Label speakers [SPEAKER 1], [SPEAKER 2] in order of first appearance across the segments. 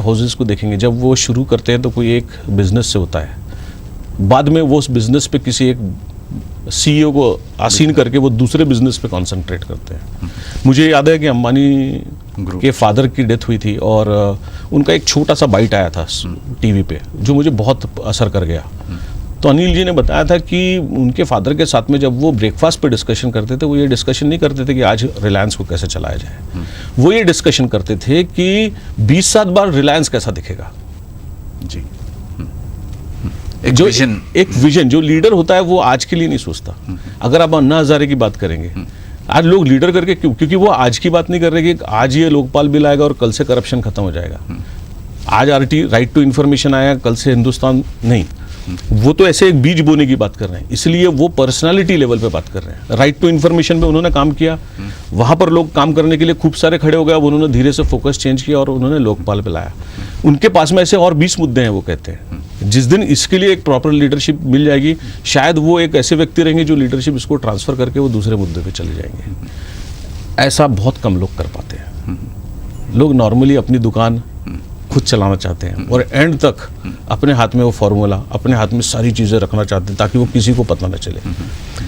[SPEAKER 1] Houses को देखेंगे, जब वो शुरू करते हैं तो कोई एक बिजनेस से होता है, बाद में वो उस बिजनेस पे किसी एक सीईओ को आसीन करके वो दूसरे बिजनेस पे कंसंट्रेट करते हैं। मुझे याद है कि अंबानी के फादर की डेथ हुई थी और उनका एक छोटा सा बाइट आया था टीवी पे जो मुझे बहुत असर कर गया। तो अनिल जी ने बताया था कि उनके फादर के साथ में जब वो ब्रेकफास्ट पे डिस्कशन करते थे, वो ये डिस्कशन नहीं करते थे कि आज रिलायंस को कैसे चलाया जाए, वो ये डिस्कशन करते थे कि 20 बार रिलायंस कैसा दिखेगा।
[SPEAKER 2] जी,
[SPEAKER 1] एक विजन जो लीडर होता है वो आज के लिए नहीं सोचता। अगर आप अन्ना हजारे की बात करेंगे, आज लोग लीडर करके क्यों? क्योंकि वो आज की बात नहीं कर रहे कि आज ये लोकपाल बिल आएगा और कल से करप्शन खत्म हो जाएगा, आज आरटी राइट टू इन्फॉर्मेशन आया, कल से हिंदुस्तान नहीं। वो तो ऐसे एक बीज बोने की बात कर रहे हैं, इसलिए वो पर्सनालिटी लेवल पे बात कर रहे हैं। राइट टू इन्फॉर्मेशन पे उन्होंने काम किया, वहां पर लोग काम करने के लिए खूब सारे खड़े हो गए। अब उन्होंने धीरे से फोकस चेंज किया और उन्होंने लोकपाल पे लाया। उनके पास में ऐसे और 20 मुद्दे हैं। वो कहते हैं जिस दिन इसके लिए एक प्रॉपर लीडरशिप मिल जाएगी, शायद वो एक ऐसे व्यक्ति रहेंगे जो लीडरशिप इसको ट्रांसफर करके वो दूसरे मुद्दे पे चले जाएंगे। ऐसा बहुत कम लोग कर पाते हैं। लोग नॉर्मली अपनी दुकान खुद चलाना चाहते हैं और एंड तक अपने हाथ में वो फॉर्मूला, अपने हाथ में सारी चीज़ें रखना चाहते हैं ताकि वो किसी को पता ना चले।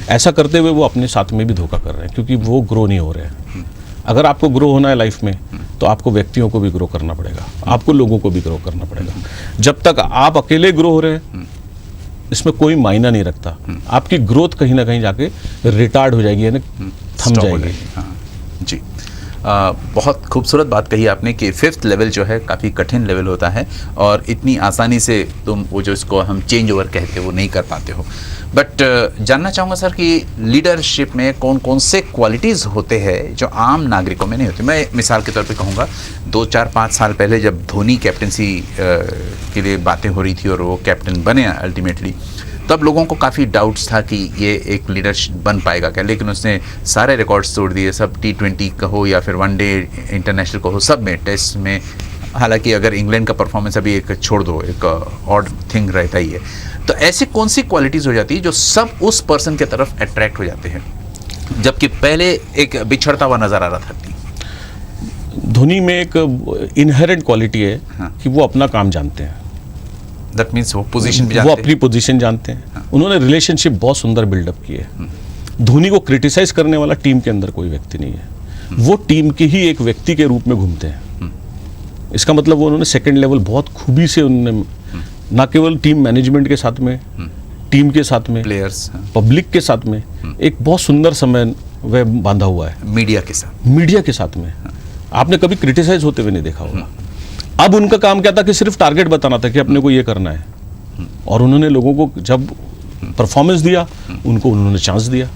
[SPEAKER 1] ऐसा करते हुए वो अपने साथ में भी धोखा कर रहे हैं, क्योंकि वो ग्रो नहीं हो रहे हैं। अगर आपको ग्रो होना है लाइफ में तो आपको व्यक्तियों को भी ग्रो करना पड़ेगा, आपको लोगों को भी ग्रो करना पड़ेगा। जब तक आप अकेले ग्रो हो रहे हैं इसमें कोई मायना नहीं रखता। आपकी ग्रोथ कहीं ना कहीं जाके रिटार्ड हो जाएगी, यानी थम जाएगी।
[SPEAKER 2] जी, बहुत खूबसूरत बात कही आपने कि 5th लेवल जो है काफ़ी कठिन लेवल होता है और इतनी आसानी से तुम वो जो इसको हम चेंज ओवर कहते हैं वो नहीं कर पाते हो। बट जानना चाहूँगा सर कि लीडरशिप में कौन कौन से क्वालिटीज़ होते हैं जो आम नागरिकों में नहीं होते। मैं मिसाल के तौर पे कहूँगा 2-4-5 साल पहले जब धोनी कैप्टनसी के लिए बातें हो रही थी और वो कैप्टन बने अल्टीमेटली, तब लोगों को काफ़ी डाउट्स था कि ये एक लीडर बन पाएगा क्या, लेकिन उसने सारे रिकॉर्ड्स तोड़ दिए। सब T20 कहो या फिर वनडे इंटरनेशनल कहो, सब में, टेस्ट में। हालांकि अगर इंग्लैंड का परफॉर्मेंस अभी एक छोड़ दो, एक ऑड थिंग रहता ही है। तो ऐसी कौन सी क्वालिटीज़ हो जाती है जो सब उस पर्सन के तरफ अट्रैक्ट हो जाते हैं, जबकि पहले एक बिछड़ता हुआ नज़र आ रहा था?
[SPEAKER 1] धोनी में एक इनहेरेंट क्वालिटी है कि वो अपना काम जानते हैं।
[SPEAKER 2] दैट मीन्स वो पोजीशन भी जानते हैं,
[SPEAKER 1] वो अपनी पोजीशन जानते हैं। उन्होंने रिलेशनशिप बहुत सुंदर बिल्डअप की है। धोनी को क्रिटिसाइज करने वाला टीम के अंदर कोई व्यक्ति नहीं है, वो टीम के ही एक व्यक्ति के रूप में घूमते हैं। इसका मतलब वो उन्होंने सेकंड लेवल बहुत खूबी से उन्होंने ना केवल टीम मैनेजमेंट के साथ में, टीम के साथ में,
[SPEAKER 2] प्लेयर्स,
[SPEAKER 1] पब्लिक के साथ में एक बहुत सुंदर समय वह बांधा हुआ है।
[SPEAKER 2] मीडिया के साथ
[SPEAKER 1] में आपने कभी क्रिटिसाइज होते हुए नहीं देखा होगा। अब उनका काम क्या था कि सिर्फ टारगेट बताना था कि अपने को ये करना है, और उन्होंने लोगों को जब परफॉर्मेंस दिया उनको उन्होंने चांस दिया,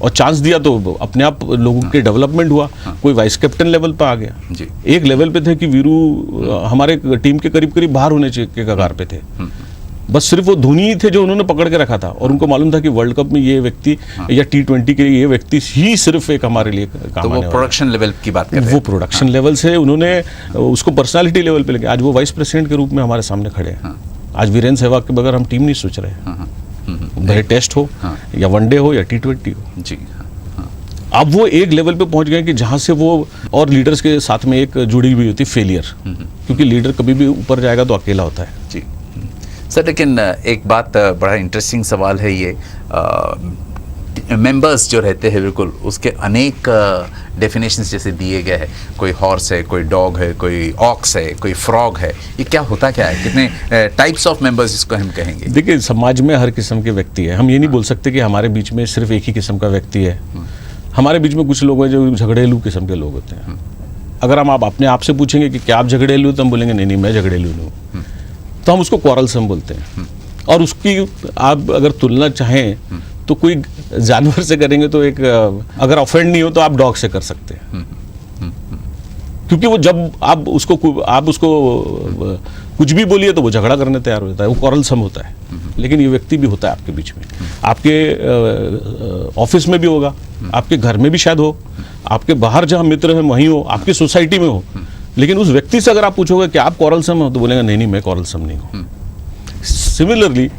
[SPEAKER 1] और चांस दिया तो अपने आप लोगों के डेवलपमेंट हुआ। कोई वाइस कैप्टन लेवल पर आ गया जी। एक लेवल पे थे कि वीरू हमारे टीम के करीब करीब बाहर होने के कगार पे थे, बस सिर्फ वो धोनी ही थे जो उन्होंने पकड़ के रखा था, और उनको मालूम था कि वर्ल्ड कप में ये व्यक्ति या T20 के लिए ये व्यक्ति ही सिर्फ एक हमारे लिए काम।
[SPEAKER 2] तो वो प्रोडक्शन लेवल की बात कर रहे हैं।
[SPEAKER 1] वो प्रोडक्शन लेवल से उन्होंने उसको पर्सनालिटी लेवल पे लेके आज वो वाइस प्रेसिडेंट के रूप में हमारे सामने खड़े हैं। आज वीरेंद्र सहवाग के बगैर हम टीम नहीं सोच रहे, भले टेस्ट हो या वनडे हो या T20 हो जी। अब वो एक लेवल पे पहुंच गए कि जहां से वो और लीडर्स के साथ में एक जुड़ी हुई होती फेलियर, क्योंकि लीडर कभी भी ऊपर जाएगा तो अकेला होता है जी।
[SPEAKER 2] सर लेकिन एक बात बड़ा इंटरेस्टिंग सवाल है ये, मेंबर्स जो रहते हैं बिल्कुल उसके अनेक डेफिनेशंस जैसे दिए गए हैं। कोई हॉर्स है, कोई डॉग है, कोई ऑक्स है, कोई फ्रॉग है। ये क्या होता क्या है, कितने टाइप्स ऑफ मेंबर्स इसको हम कहेंगे?
[SPEAKER 1] देखिए, समाज में हर किस्म के व्यक्ति है। हम ये नहीं बोल सकते कि हमारे बीच में सिर्फ एक ही किस्म का व्यक्ति है। हमारे बीच में कुछ लोग हैं जो झगड़ेलू किस्म के लोग होते हैं। अगर हम आप अपने आप से पूछेंगे कि क्या आप झगड़ेलू, तो हम बोलेंगे नहीं मैं झगड़ेलू नहीं हूँ, तो हम उसको क्वारलसम बोलते हैं। और उसकी आप अगर तुलना चाहें तो कोई जानवर से करेंगे तो एक अगर ऑफेंड नहीं हो तो आप डॉग से कर सकते हैं, क्योंकि वो जब आप उसको कुछ भी बोलिए तो वो झगड़ा करने तैयार हो जाता है, वो क्वारलसम होता है। लेकिन ये व्यक्ति भी होता है आपके बीच में, आपके ऑफिस में भी होगा, आपके घर में भी शायद हो, आपके बाहर जहाँ मित्र हैं वहीं हो, आपकी सोसाइटी में हो। लेकिन उस व्यक्ति से अगर आप पूछोगे कि आप क्वारलसम हो, तो बोलेगा नहीं मैं क्वारलसम नहीं हूँ। सिमिलरली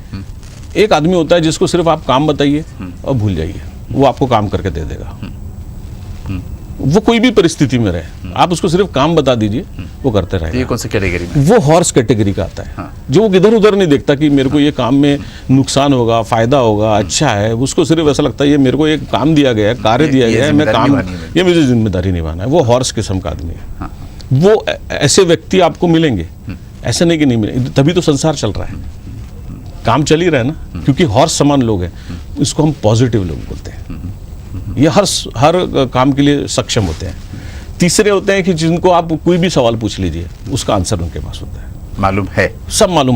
[SPEAKER 1] एक आदमी होता है जिसको सिर्फ आप काम बताइए और भूल जाइए, वो आपको काम करके दे देगा। वो कोई भी परिस्थिति में रहे, आप उसको सिर्फ काम बता दीजिए, वो करते
[SPEAKER 2] ये
[SPEAKER 1] रहेगा।
[SPEAKER 2] कौन सी कैटेगरी में?
[SPEAKER 1] वो हॉर्स कैटेगरी का आता है,
[SPEAKER 2] हाँ।
[SPEAKER 1] जो वो इधर उधर नहीं देखता कि मेरे को ये काम में नुकसान होगा, फायदा होगा, अच्छा है। उसको सिर्फ ऐसा लगता है ये मेरे को एक काम दिया गया है, कार्य दिया गया है, मैं
[SPEAKER 2] जिम्मेदारी
[SPEAKER 1] काम,
[SPEAKER 2] निभानी है।
[SPEAKER 1] ये मुझे जिम्मेदारी निभाना है। वो हॉर्स किस्म का आदमी है।
[SPEAKER 2] हाँ,
[SPEAKER 1] वो ऐसे व्यक्ति आपको मिलेंगे, ऐसे नहीं कि नहीं मिलेंगे, तभी तो संसार चल रहा है, काम चल ही रहा है ना, क्योंकि हॉर्स समान लोग हैं। इसको हम पॉजिटिव लोग बोलते हैं। ये हर काम के लिए सक्षम होते हैं। तीसरे होते हैं कि जिनको आप कोई भी सवाल पूछ लीजिए, उसका आंसर उनके पास होता है,
[SPEAKER 2] मालूम है।
[SPEAKER 1] सब मालूम